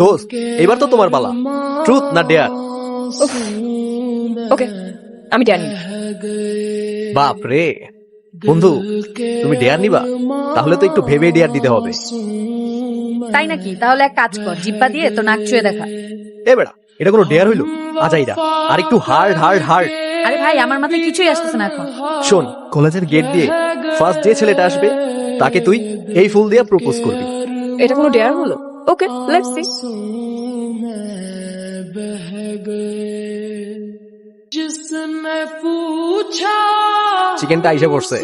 দোস্ত, এবার তো তোমার পালা। ট্রুথ না ডেয়ার? ওকে, আমি জানি। বাপ রে বন্ধু, তুমি ডেয়ার নিবা? তাহলে তো একটু ভেবে ডেয়ার দিতে হবে। তাই নাকি? তাহলে এক কাজ কর, জিব্বা দিয়ে তো নাক চুয়ে দেখা। এ বেড়া, এটা কোনো ডেয়ার হইলো? আজাইরা, আর একটু হার্ড হার্ড হার্ড। আরে ভাই, আমার মাথায় কিছুই আসতেছে না এখন। শোন, কলেজের গেট দিয়ে ফার্স্ট যে ছেলেটা আসবে তাকে তুই এই ফুল দিয়ে প্রপোজ করবি। এটা কোনো ডেয়ার হলো? Okay, let's see. চিকেনটা আইসা পড়ছে।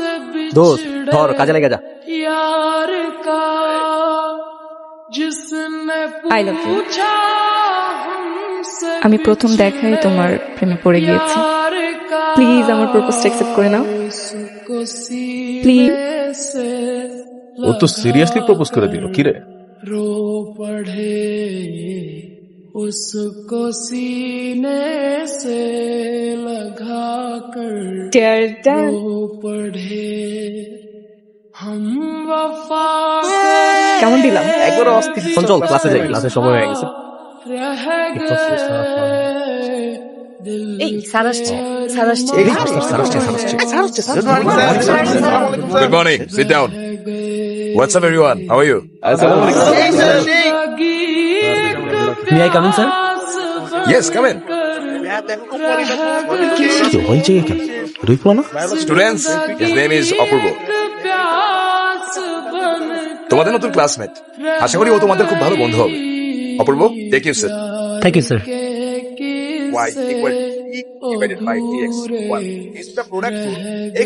দোস্ত ধর, কাজে লেগে যা। I love you. আমি প্রথম দেখাই তোমার প্রেমে পড়ে গিয়েছি। প্লিজ আমার প্রপোজটা অ্যাকসেপ্ট করে নাও, প্লিজ। ও তো সিরিয়াসলি প্রপোজ করে দিল, কি রে? रो पढ़े उसको सीने से लगा कर Dear Dan, रो पढ़े हम वफा কেমন দিলাম? একবার অস্থির। চল ক্লাসে যাই, ক্লাসের সময় হয়ে গেছে। रह गए दिल এই স্যার আসছে, স্যার আসছে। Good morning. Sit down. What's up, everyone? How are you? May I come in, sir? Yes, come in. Students, his name is Apurvo. তোমাদের নতুন ক্লাসমেট। আশা করি ও তোমাদের খুব ভালো বন্ধু হবে। Apurba, thank you sir. Thank you, sir. Y equal to E divided by dx. 1 is the product of x